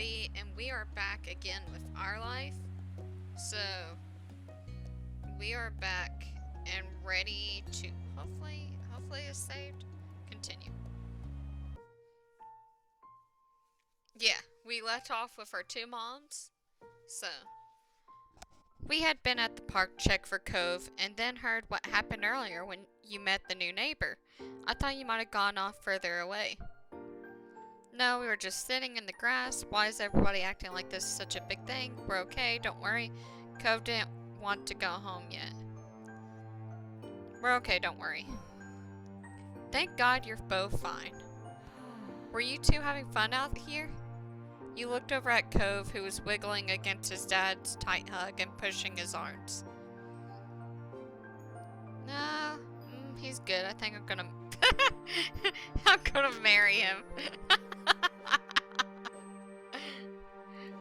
everybody, and we are back again with our life. So, we are back and ready to hopefully it's saved. Continue. Yeah, we left off with our two moms. So, we had been at the park check for Cove and then heard what happened earlier when you met the new neighbor. I thought you might have gone off further away. No, we were just sitting in the grass. Why is everybody acting like this is such a big thing? We're okay, don't worry. Cove didn't want to go home yet. We're okay, don't worry. Thank God you're both fine. Were you two having fun out here? You looked over at Cove, who was wiggling against his dad's tight hug and pushing his arms. Nah, he's good. I think I'm gonna... I'm gonna marry him.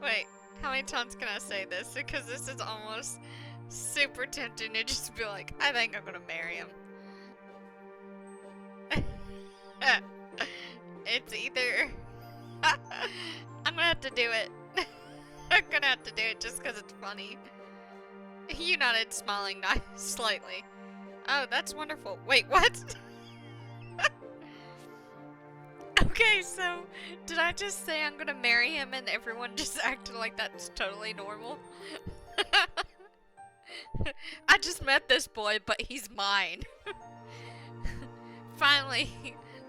Wait, how many times can I say this? Because this is almost super tempting to just be like, I think I'm gonna marry him. It's either... I'm gonna have to do it. I'm gonna have to do it just because it's funny. You nodded, smiling slightly. Oh, that's wonderful. Wait, what? Okay, so did I just say I'm gonna marry him and everyone just acted like that's totally normal? I just met this boy, but he's mine. Finally,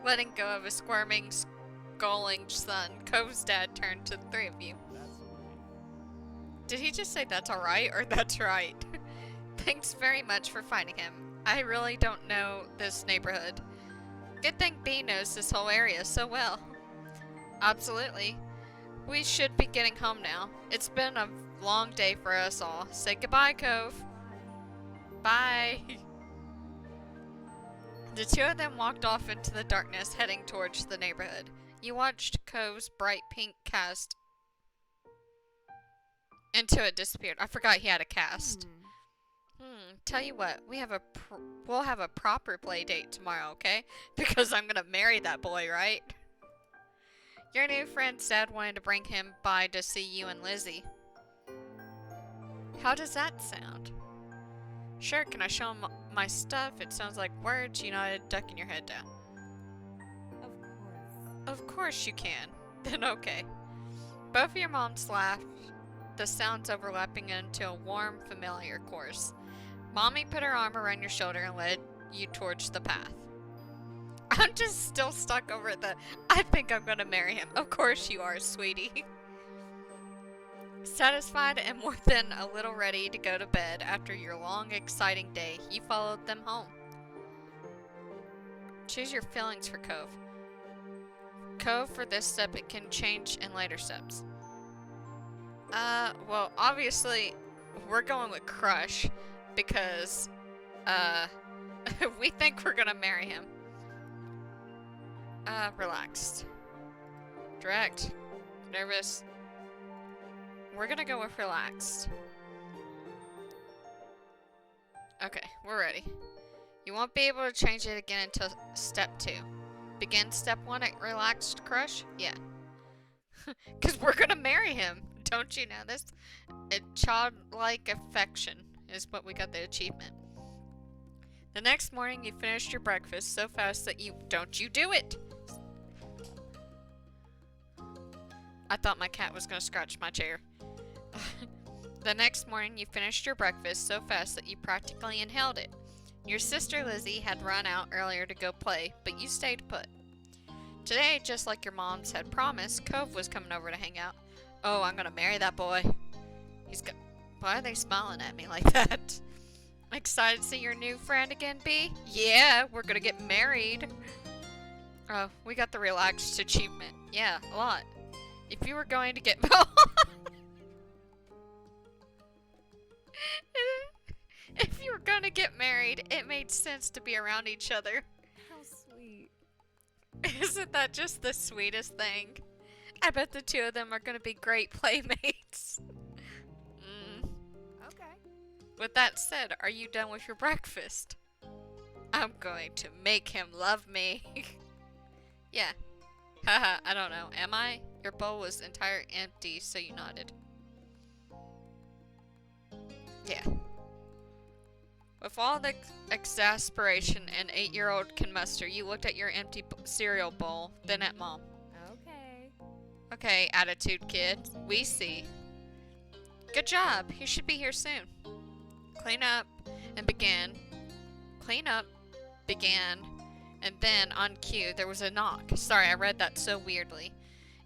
letting go of a squirming, squalling son, Cove's dad turned to the three of you. Did he just say that's alright or that's right? Thanks very much for finding him. I really don't know this neighborhood. Good thing B knows this whole area so well. Absolutely. We should be getting home now. It's been a long day for us all. Say goodbye, Cove. Bye. The two of them walked off into the darkness, heading towards the neighborhood. You watched Cove's bright pink cast until it disappeared. I forgot he had a cast. Tell you what, we'll have a proper play date tomorrow, okay? Because I'm gonna marry that boy, right? Your new friend's dad wanted to bring him by to see you and Lizzie. How does that sound? Sure, can I show him my stuff? It sounds like words, you know, ducking your head down. Of course. Of course you can. Then okay. Both of your moms laughed, the sounds overlapping into a warm, familiar chorus. Mommy put her arm around your shoulder and led you towards the path. I'm just still stuck over the, I think I'm gonna marry him. Of course you are, sweetie. Satisfied and more than a little ready to go to bed after your long, exciting day, you followed them home. Choose your feelings for Cove. Cove for this step, it can change in later steps. Well, obviously, we're going with Crush because, we think we're gonna marry him. Relaxed. Direct. Nervous. We're gonna go with relaxed. Okay, we're ready. You won't be able to change it again until step 2. Begin step 1 at relaxed crush? Yeah. Because we're gonna marry him. Don't you know this? A childlike affection is what we got the achievement. The next morning you finished your breakfast so fast that don't you do it! I thought my cat was gonna scratch my chair. The next morning you finished your breakfast so fast that you practically inhaled it. Your sister Lizzie had run out earlier to go play, but you stayed put. Today, just like your moms had promised, Cove was coming over to hang out. Oh, I'm gonna marry that boy. Why are they smiling at me like that? Excited to see your new friend again, B? Yeah, we're gonna get married. Oh, we got the relaxed achievement. Yeah, a lot. If you were going to get... If you were going to get married, it made sense to be around each other. How sweet. Isn't that just the sweetest thing? I bet the two of them are going to be great playmates. Okay. With that said, are you done with your breakfast? I'm going to make him love me. Yeah. Haha, I don't know. Am I? Your bowl was entire empty, so you nodded. Yeah. With all the exasperation an 8-year-old can muster, you looked at your empty cereal bowl, then at Mom. Okay. Okay, attitude kid. We see. Good job. He should be here soon. Clean up and began. Clean up began. And then, on cue, there was a knock. Sorry, I read that so weirdly.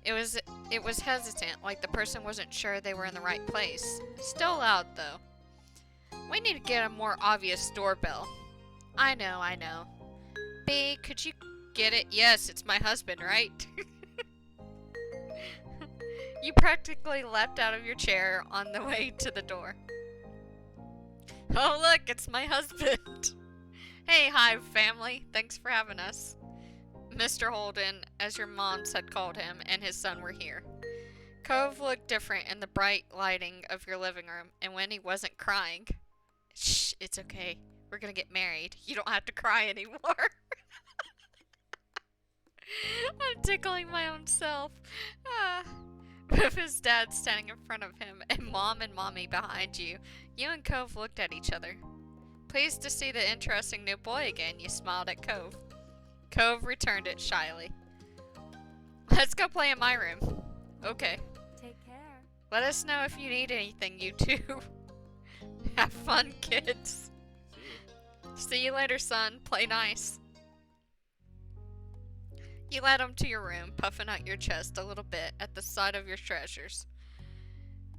It was hesitant, like the person wasn't sure they were in the right place. Still loud, though. We need to get a more obvious doorbell. I know. B, could you get it? Yes, it's my husband, right? You practically leapt out of your chair on the way to the door. Oh, look, it's my husband. Hey, Hive family. Thanks for having us. Mr. Holden, as your moms had called him, and his son were here. Cove looked different in the bright lighting of your living room, and when he wasn't crying. Shh, it's okay. We're gonna get married. You don't have to cry anymore. I'm tickling my own self. With his dad standing in front of him, and Mom and Mommy behind you, you and Cove looked at each other. Pleased to see the interesting new boy again, you smiled at Cove. Cove returned it shyly. Let's go play in my room. Okay. Take care. Let us know if you need anything, you two. Have fun, kids. See you later, son. Play nice. You led him to your room, puffing out your chest a little bit at the sight of your treasures.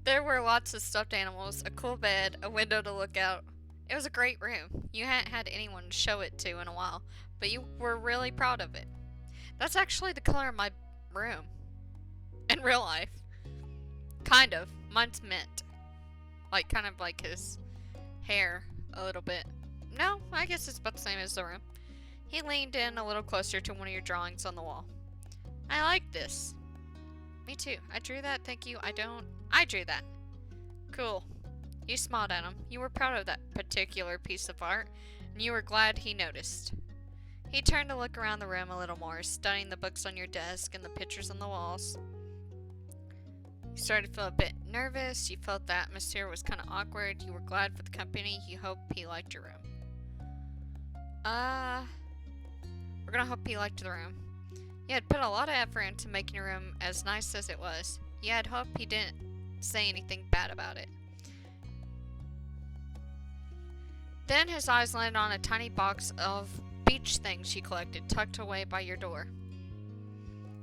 There were lots of stuffed animals, a cool bed, a window to look out. It was a great room. You hadn't had anyone to show it to in a while, but you were really proud of it. That's actually the color of my room. In real life. Kind of. Mine's mint. Kind of like his hair a little bit. No, I guess it's about the same as the room. He leaned in a little closer to one of your drawings on the wall. I like this. Me too. I drew that, thank you. I drew that. Cool. You smiled at him. You were proud of that particular piece of art, and you were glad he noticed. He turned to look around the room a little more, studying the books on your desk and the pictures on the walls. You started to feel a bit nervous. You felt the atmosphere was kind of awkward. You were glad for the company. You hoped he liked your room. We're gonna hope he liked the room. You had put a lot of effort into making your room as nice as it was. You had hoped he didn't say anything bad about it. Then his eyes landed on a tiny box of beach things you collected, tucked away by your door.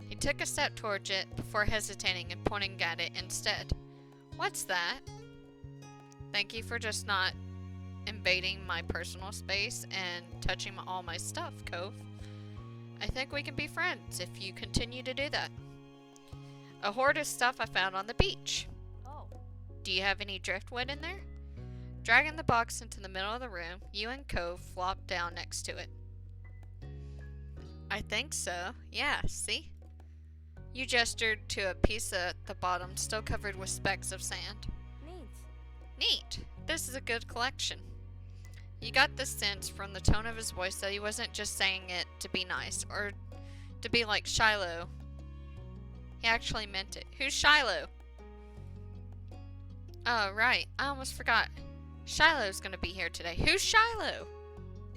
He took a step towards it before hesitating and pointing at it instead. What's that? Thank you for just not invading my personal space and touching all my stuff, Cove. I think we can be friends if you continue to do that. A hoard of stuff I found on the beach. Oh. Do you have any driftwood in there? Dragging the box into the middle of the room, you and Cove flopped down next to it. I think so. Yeah, see? You gestured to a piece at the bottom still covered with specks of sand. Neat. This is a good collection. You got the sense from the tone of his voice that he wasn't just saying it to be nice or to be like Shiloh. He actually meant it. Who's Shiloh? Oh, right. I almost forgot. Shiloh's gonna be here today. Who's Shiloh?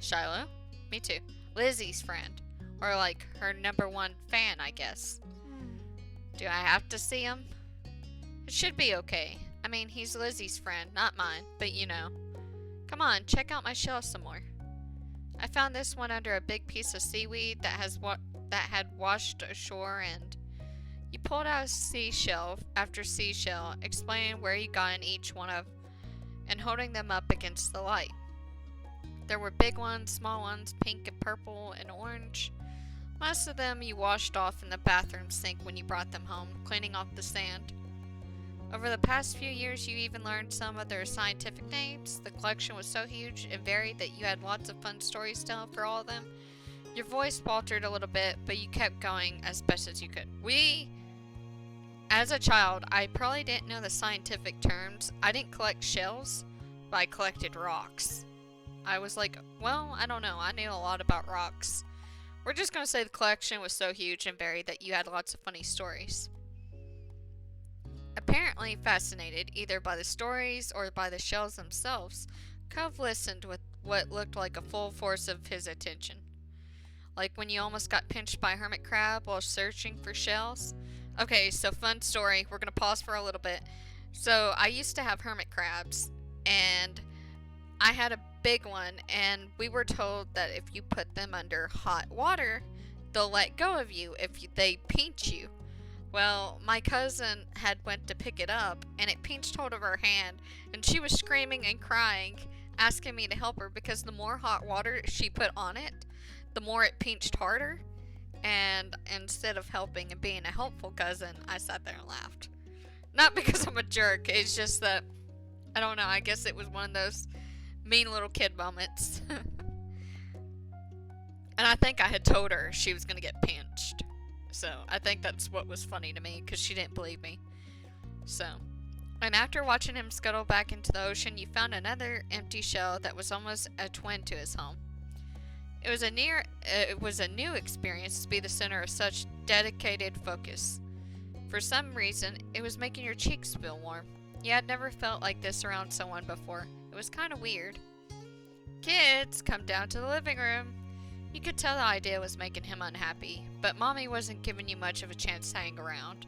Shiloh? Me too. Lizzie's friend. Or like her #1 fan, I guess. Do I have to see him? It should be okay. I mean, he's Lizzie's friend, not mine, but you know. Come on, check out my shell some more. I found this one under a big piece of seaweed that had washed ashore, and you pulled out a seashell after seashell, explaining where you got in each one of, and holding them up against the light. There were big ones, small ones, pink and purple and orange. Most of them you washed off in the bathroom sink when you brought them home, cleaning off the sand. Over the past few years, you even learned some of their scientific names. The collection was so huge and varied that you had lots of fun stories to tell for all of them. Your voice faltered a little bit, but you kept going as best as you could. As a child, I probably didn't know the scientific terms. I didn't collect shells, but I collected rocks. I was like, well, I don't know. I knew a lot about rocks. We're just gonna say the collection was so huge and varied that you had lots of funny stories. Apparently fascinated either by the stories or by the shells themselves, Cove listened with what looked like a full force of his attention. Like when you almost got pinched by a hermit crab while searching for shells. Okay, so fun story. We're gonna pause for a little bit. So I used to have hermit crabs, and I had a big one, and we were told that if you put them under hot water, they'll let go of you if they pinch you. Well, my cousin had went to pick it up, and it pinched hold of her hand, and she was screaming and crying, asking me to help her because the more hot water she put on it, the more it pinched harder. And instead of helping and being a helpful cousin, I sat there and laughed. Not because I'm a jerk, it's just that, I don't know, I guess it was one of those mean little kid moments. And I think I had told her she was going to get pinched. So I think that's what was funny to me, because she didn't believe me. So, and after watching him scuttle back into the ocean, you found another empty shell that was almost a twin to his home. It was a new experience to be the center of such dedicated focus. For some reason, it was making your cheeks feel warm. You had never felt like this around someone before. It was kind of weird. Kids, come down to the living room. You could tell the idea was making him unhappy, but Mommy wasn't giving you much of a chance to hang around.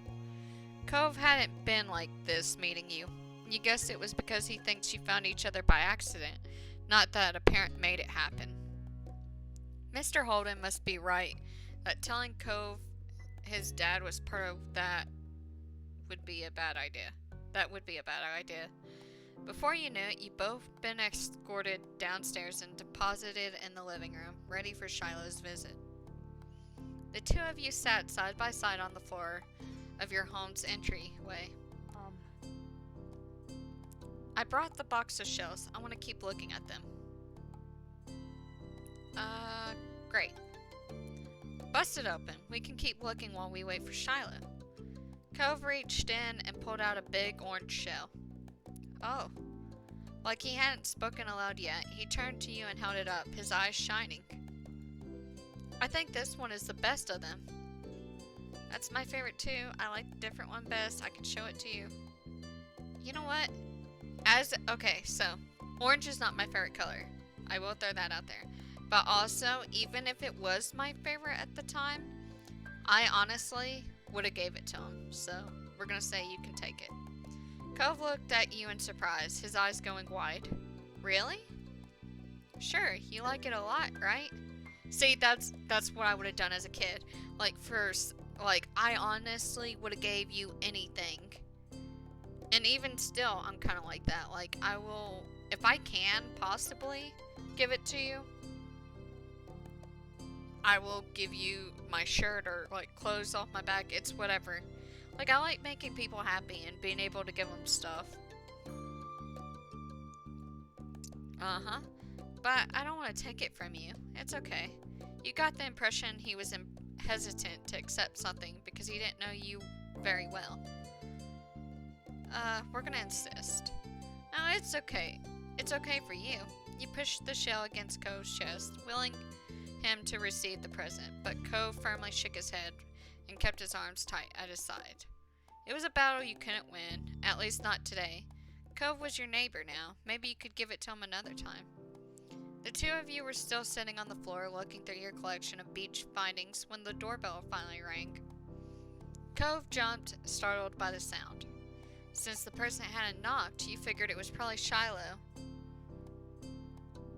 Cove hadn't been like this meeting you. You guessed it was because he thinks you found each other by accident, not that a parent made it happen. Mr. Holden must be right that telling Cove his dad was part of that would be a bad idea. That would be a bad idea. Before you knew it, you'd both been escorted downstairs and deposited in the living room, ready for Shiloh's visit. The two of you sat side by side on the floor of your home's entryway. I brought the box of shells. I want to keep looking at them. Great. Bust it open. We can keep looking while we wait for Shiloh. Cove reached in and pulled out a big orange shell. Oh. Like he hadn't spoken aloud yet, he turned to you and held it up, his eyes shining. I think this one is the best of them. That's my favorite too. I like the different one best. I can show it to you. You know what? Okay, so orange is not my favorite color. I will throw that out there. But also, even if it was my favorite at the time, I honestly would have gave it to him. So we're gonna say you can take it. Cove looked at you in surprise, his eyes going wide. Really? Sure, you like it a lot, right? See, that's what I would have done as a kid. Like first, I honestly would have gave you anything. And even still, I'm kind of like that. Like I will, if I can possibly give it to you, I will give you my shirt or like clothes off my back. It's whatever. Like I like making people happy and being able to give them stuff. Uh-huh. But I don't want to take it from you. It's okay. You got the impression he was hesitant to accept something because he didn't know you very well. We're gonna insist. No, it's okay. It's okay for you. You pushed the shell against Cove's chest, willing him to receive the present, but Cove firmly shook his head and kept his arms tight at his side. It was a battle you couldn't win, at least not today. Cove was your neighbor now. Maybe you could give it to him another time. The two of you were still sitting on the floor looking through your collection of beach findings when the doorbell finally rang. Cove jumped, startled by the sound. Since the person hadn't knocked, you figured it was probably Shiloh.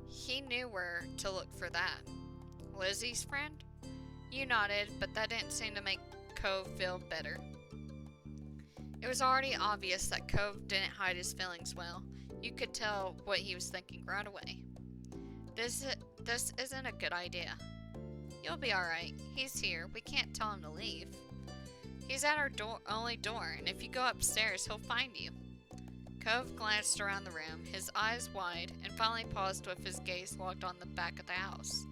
He knew where to look for that. Lizzie's friend? You nodded, but that didn't seem to make Cove feel better. It was already obvious that Cove didn't hide his feelings well. You could tell what he was thinking right away. This isn't a good idea. You'll be alright. He's here. We can't tell him to leave. He's at our only door, and if you go upstairs, he'll find you. Cove glanced around the room, his eyes wide, and finally paused with his gaze locked on the back of the house.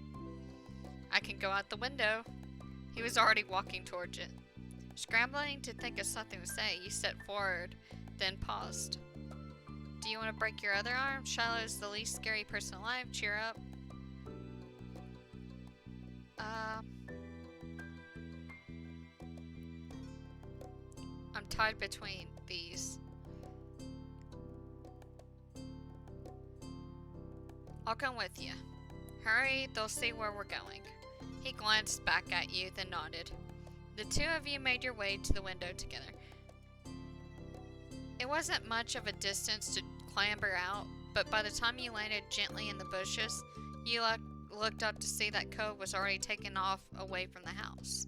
I can go out the window. He was already walking towards it. Scrambling to think of something to say, you stepped forward, then paused. Do you want to break your other arm? Shiloh is the least scary person alive. Cheer up. I'm tied between these. I'll come with you. Hurry, they'll see where we're going. He glanced back at you, then nodded. The two of you made your way to the window together. It wasn't much of a distance to clamber out, but by the time you landed gently in the bushes, you looked up to see that Cove was already taken off away from the house.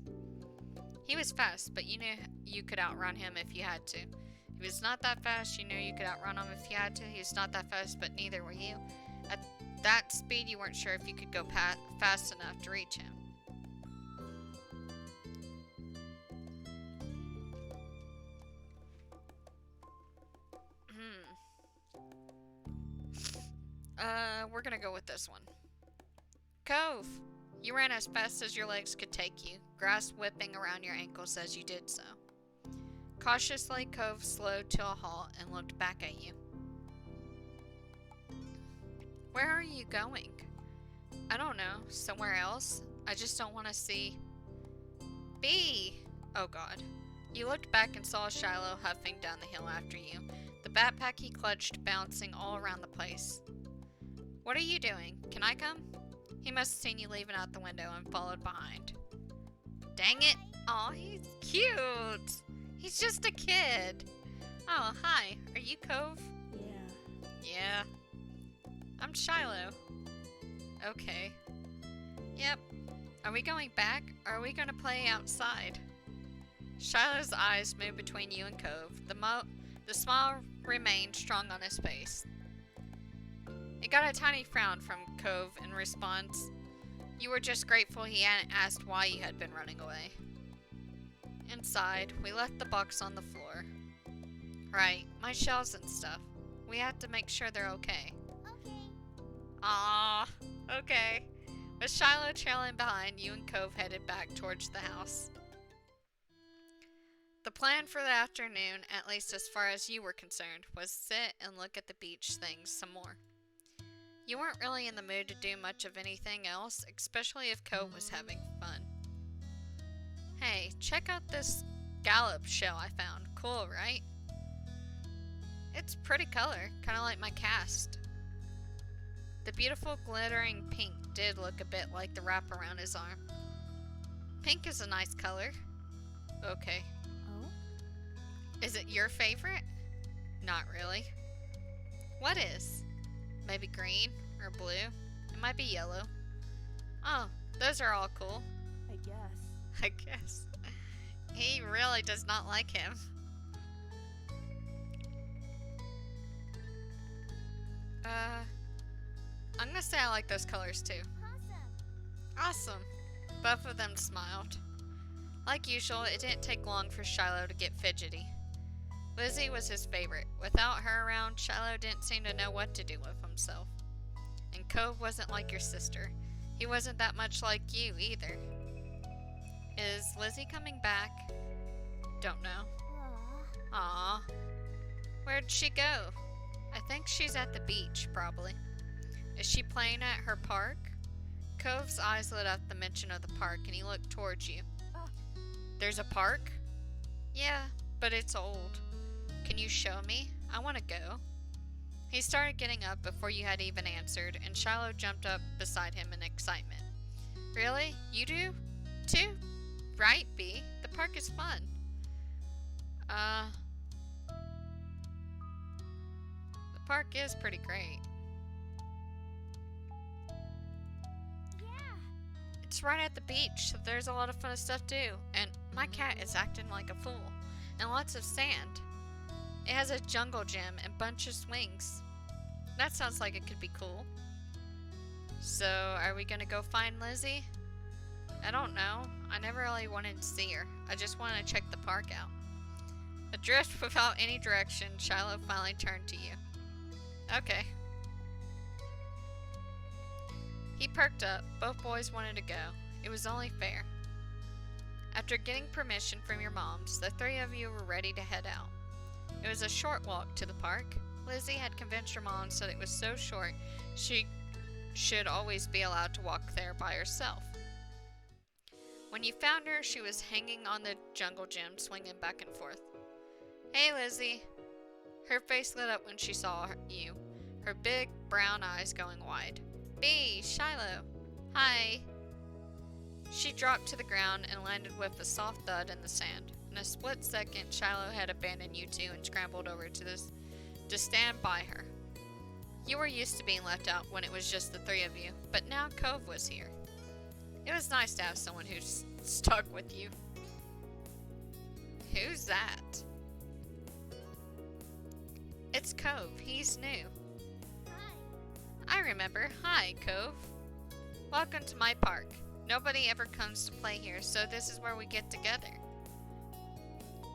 He was fast, but you knew you could outrun him if you had to. He was not that fast, you knew you could outrun him if you had to. He was not that fast, but neither were you. At that speed, you weren't sure if you could go fast enough to reach him. We're gonna go with this one. Cove! You ran as fast as your legs could take you, grass whipping around your ankles as you did so. Cautiously, Cove slowed to a halt and looked back at you. Where are you going? I don't know. Somewhere else? I just don't want to see... Bee! Oh god. You looked back and saw Shiloh huffing down the hill after you, the backpack he clutched bouncing all around the place. What are you doing? Can I come? He must have seen you leaving out the window and followed behind. Dang it! Aw, he's cute! He's just a kid! Oh, hi. Are you Cove? Yeah. I'm Shiloh. Okay. Yep. Are we going back, or are we gonna play outside? Shiloh's eyes moved between you and Cove. The smile remained strong on his face. It got a tiny frown from Cove in response. You were just grateful he hadn't asked why you had been running away. Inside, we left the box on the floor. Right, my shells and stuff. We have to make sure they're okay. Aww, okay. With Shiloh trailing behind, you and Cove headed back towards the house. The plan for the afternoon, at least as far as you were concerned, was sit and look at the beach things some more. You weren't really in the mood to do much of anything else, especially if Cove was having fun. Hey, check out this scallop shell I found. Cool, right? It's pretty color, kind of like my cast. The beautiful glittering pink did look a bit like the wrap around his arm. Pink is a nice color. Okay. Oh? Is it your favorite? Not really. What is? Maybe green or blue? It might be yellow. Oh, those are all cool. I guess. I guess. He really does not like him. I'm gonna say I like those colors too. Awesome. Both of them smiled. Like usual, it didn't take long for Shiloh to get fidgety. Lizzie was his favorite. Without her around, Shiloh didn't seem to know what to do with himself. And Cove wasn't like your sister. He wasn't that much like you either. Is Lizzie coming back? Don't know. Aww. Where'd she go? I think she's at the beach, probably. Is she playing at her park? Cove's eyes lit up the mention of the park and he looked towards you. There's a park? Yeah, but it's old. Can you show me? I want to go. He started getting up before you had even answered, and Shiloh jumped up beside him in excitement. Really? You do? Too? Right, Bee. The park is fun. The park is pretty great. It's right at the beach, so there's a lot of fun stuff to do. And my cat is acting like a fool. And lots of sand. It has a jungle gym and bunch of swings. That sounds like it could be cool. So, are we gonna go find Lizzie? I don't know. I never really wanted to see her. I just wanted to check the park out. Adrift without any direction, Shiloh finally turned to you. Okay. He perked up. Both boys wanted to go. It was only fair. After getting permission from your moms, the three of you were ready to head out. It was a short walk to the park. Lizzie had convinced her mom that it was so short she should always be allowed to walk there by herself. When you found her, she was hanging on the jungle gym, swinging back and forth. Hey, Lizzie. Her face lit up when she saw you, her big brown eyes going wide. B, Shiloh. Hi. She dropped to the ground and landed with a soft thud in the sand. In a split second, Shiloh had abandoned you two and scrambled over to stand by her. You were used to being left out when it was just the three of you, but now Cove was here. It was nice to have someone who stuck with you. Who's that? It's Cove. He's new. Hi. I remember. Hi, Cove. Welcome to my park. Nobody ever comes to play here, so this is where we get together.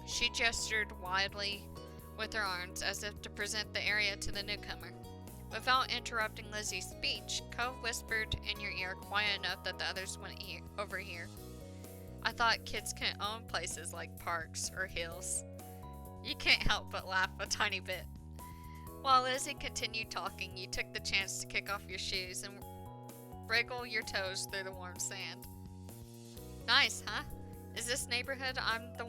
She gestured wildly with her arms as if to present the area to the newcomer. Without interrupting Lizzie's speech, Cove whispered in your ear quiet enough that the others went over here. I thought kids couldn't own places like parks or hills. You can't help but laugh a tiny bit. While Lizzie continued talking, you took the chance to kick off your shoes and wriggle your toes through the warm sand. Nice, huh? In this neighborhood, I'm the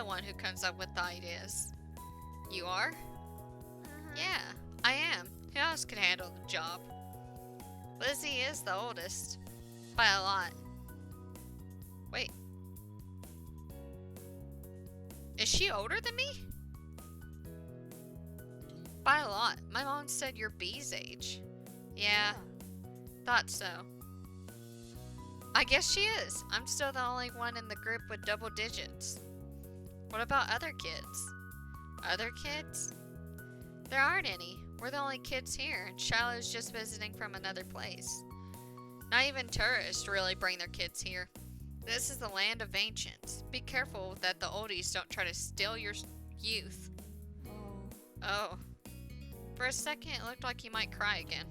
one who comes up with the ideas. You are? Yeah, I am. Who else could handle the job? Lizzie is the oldest. By a lot. Wait. Is she older than me? By a lot. My mom said you're B's age. Yeah, thought so. I guess she is. I'm still the only one in the group with double digits. What about other kids? Other kids? There aren't any. We're the only kids here, and Shiloh's just visiting from another place. Not even tourists really bring their kids here. This is the land of ancients. Be careful that the oldies don't try to steal your youth. Oh. For a second, it looked like he might cry again.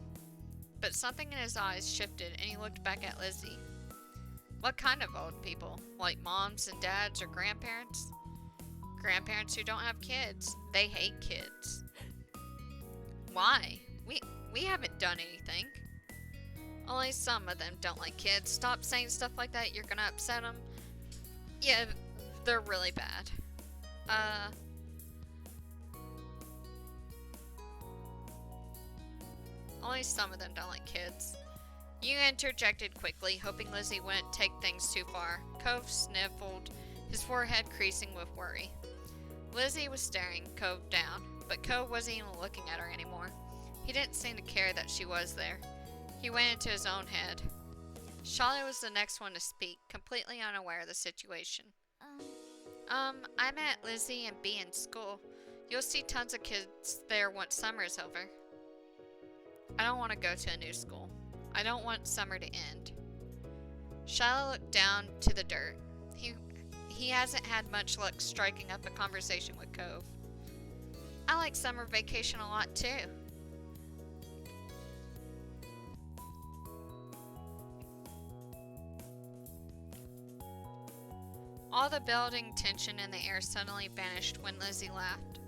But something in his eyes shifted, and he looked back at Lizzie. What kind of old people? Like moms and dads or grandparents? Grandparents who don't have kids. They hate kids. Why? We haven't done anything. Only some of them don't like kids. Stop saying stuff like that. You're gonna upset them. Yeah, they're really bad. Only some of them don't like kids. You interjected quickly, hoping Lizzie wouldn't take things too far. Cove sniffled, his forehead creasing with worry. Lizzie was staring Cove down, but Cove wasn't even looking at her anymore. He didn't seem to care that she was there. He went into his own head. Shiloh was the next one to speak, completely unaware of the situation. I met Lizzie and B in school. You'll see tons of kids there once summer's over. I don't want to go to a new school. I don't want summer to end. Shiloh looked down to the dirt. He hasn't had much luck striking up a conversation with Cove. I like summer vacation a lot too. All the building tension in the air suddenly vanished when Lizzie laughed.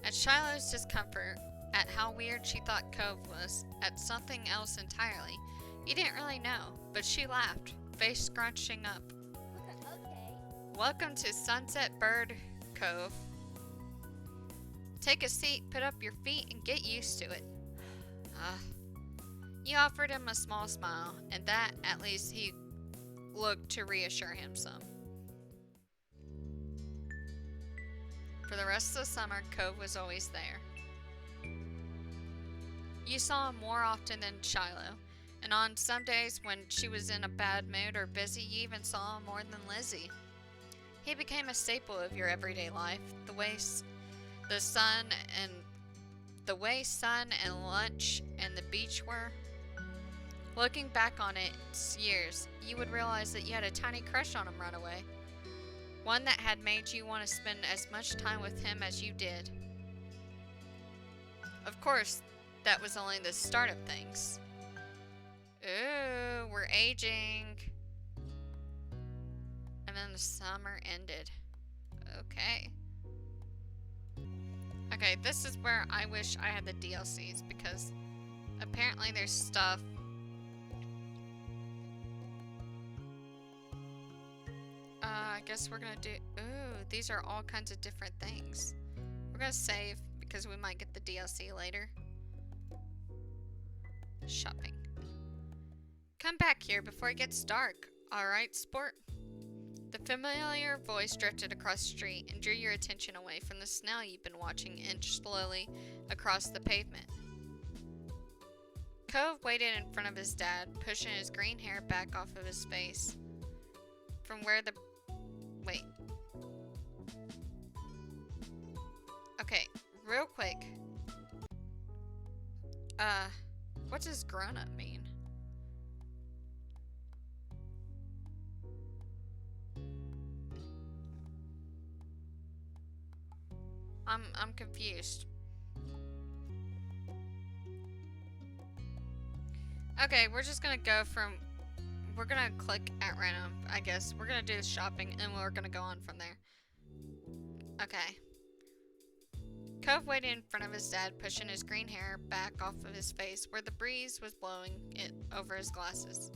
At Shiloh's discomfort, at how weird she thought Cove was, at something else entirely, he didn't really know, but she laughed, face scrunching up. Okay. Welcome to Sunset Bird Cove. Take a seat, put up your feet, and get used to it. You offered him a small smile, and that, at least, he looked to reassure him some. For the rest of the summer, Cove was always there. You saw him more often than Shiloh, and on some days when she was in a bad mood or busy, you even saw him more than Lizzie. He became a staple of your everyday life, the way sun and lunch and the beach were. Looking back on its years, you would realize that you had a tiny crush on him right away. One that had made you want to spend as much time with him as you did. Of course, that was only the start of things. Ooh, we're aging. And then the summer ended. Okay. Okay, this is where I wish I had the DLCs, because apparently there's stuff guess we're gonna do... Ooh, these are all kinds of different things. We're gonna save because we might get the DLC later. Shopping. Come back here before it gets dark. Alright, sport? The familiar voice drifted across the street and drew your attention away from the snail you've been watching inch slowly across the pavement. Cove waited in front of his dad, pushing his green hair back off of his face. From where the... Wait. Okay, real quick. What does grown-up mean? I'm confused. Okay, we're just gonna go from... We're gonna click at random, I guess. We're gonna do the shopping and we're gonna go on from there. Okay. Cove waited in front of his dad, pushing his green hair back off of his face where the breeze was blowing it over his glasses.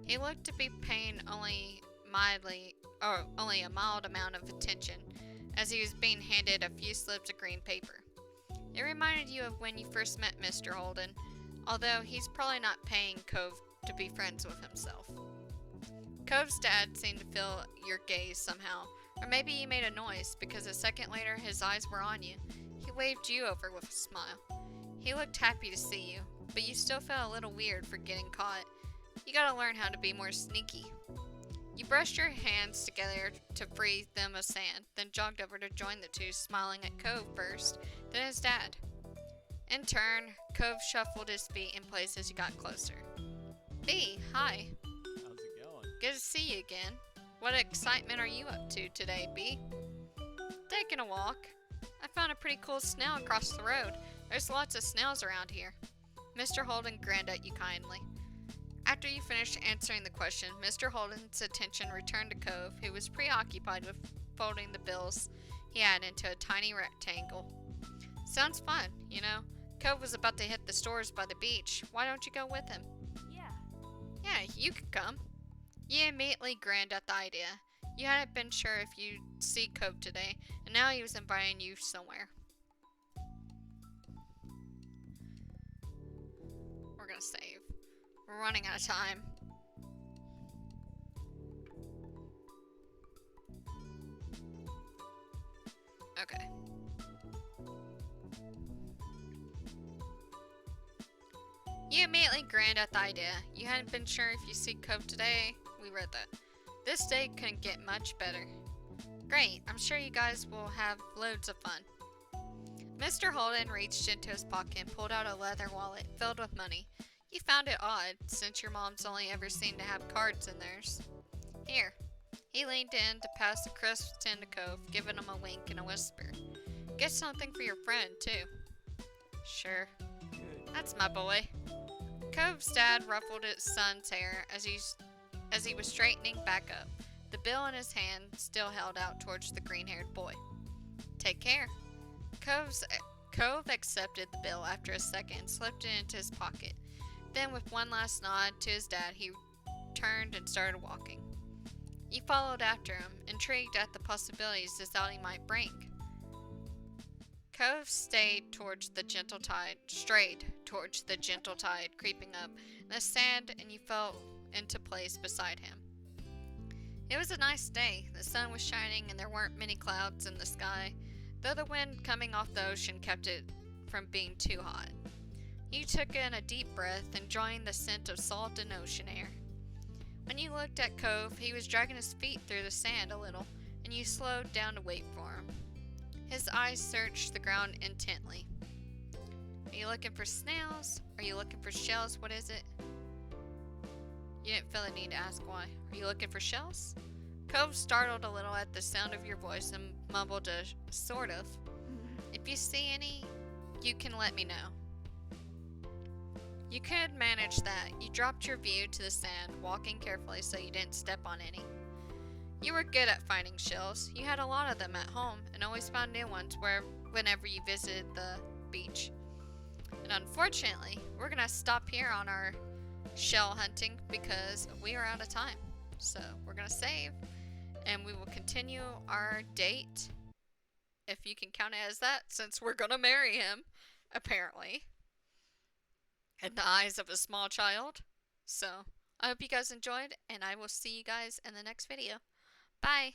He looked to be paying only a mild amount of attention as he was being handed a few slips of green paper. It reminded you of when you first met Mr. Holden, although he's probably not paying Cove to be friends with himself. Cove's dad seemed to feel your gaze somehow, or maybe he made a noise because a second later his eyes were on you. He waved you over with a smile. He looked happy to see you, but you still felt a little weird for getting caught. You gotta learn how to be more sneaky. You brushed your hands together to free them of sand, then jogged over to join the two, smiling at Cove first, then his dad. In turn, Cove shuffled his feet in place as you got closer. B, hi. How's it going? Good to see you again. What excitement are you up to today, B? Taking a walk. I found a pretty cool snail across the road. There's lots of snails around here. Mr. Holden grinned at you kindly. After you finished answering the question, Mr. Holden's attention returned to Cove, who was preoccupied with folding the bills he had into a tiny rectangle. Sounds fun, you know. Cove was about to hit the stores by the beach. Why don't you go with him? Yeah, you could come. You immediately grinned at the idea. You hadn't been sure if you'd see Cove today, and now he was inviting you somewhere. We're gonna save. We're running out of time. Okay. You immediately grinned at the idea. You hadn't been sure if you see Cove today. We read that. This day couldn't get much better. Great, I'm sure you guys will have loads of fun. Mr. Holden reached into his pocket and pulled out a leather wallet filled with money. You found it odd, since your mom's only ever seemed to have cards in theirs. Here. He leaned in to pass the crisp tin to Cove, giving him a wink and a whisper. Get something for your friend, too. Sure. That's my boy. Cove's dad ruffled his son's hair as he was straightening back up, the bill in his hand still held out towards the green-haired boy. Take care. Cove accepted the bill after a second and slipped it into his pocket. Then, with one last nod to his dad, he turned and started walking. You followed after him, intrigued at the possibilities this outing might bring. Cove strayed towards the gentle tide creeping up the sand, and you fell into place beside him. It was a nice day. The sun was shining and there weren't many clouds in the sky, though the wind coming off the ocean kept it from being too hot. You took in a deep breath, enjoying the scent of salt and ocean air. When you looked at Cove, he was dragging his feet through the sand a little, and you slowed down to wait for him. His eyes searched the ground intently. Are you looking for snails? Are you looking for shells? What is it? You didn't feel the need to ask why. Are you looking for shells? Cove startled a little at the sound of your voice and mumbled a sort of. If you see any, you can let me know. You could manage that. You dropped your view to the sand, walking carefully so you didn't step on any. You were good at finding shells. You had a lot of them at home and always found new ones whenever you visited the beach. And unfortunately, we're gonna stop here on our shell hunting because we are out of time. So we're gonna save And we will continue our date, if you can count it as that, since we're gonna marry him, apparently, in the eyes of a small child. So, I hope you guys enjoyed, and I will see you guys in the next video. Bye!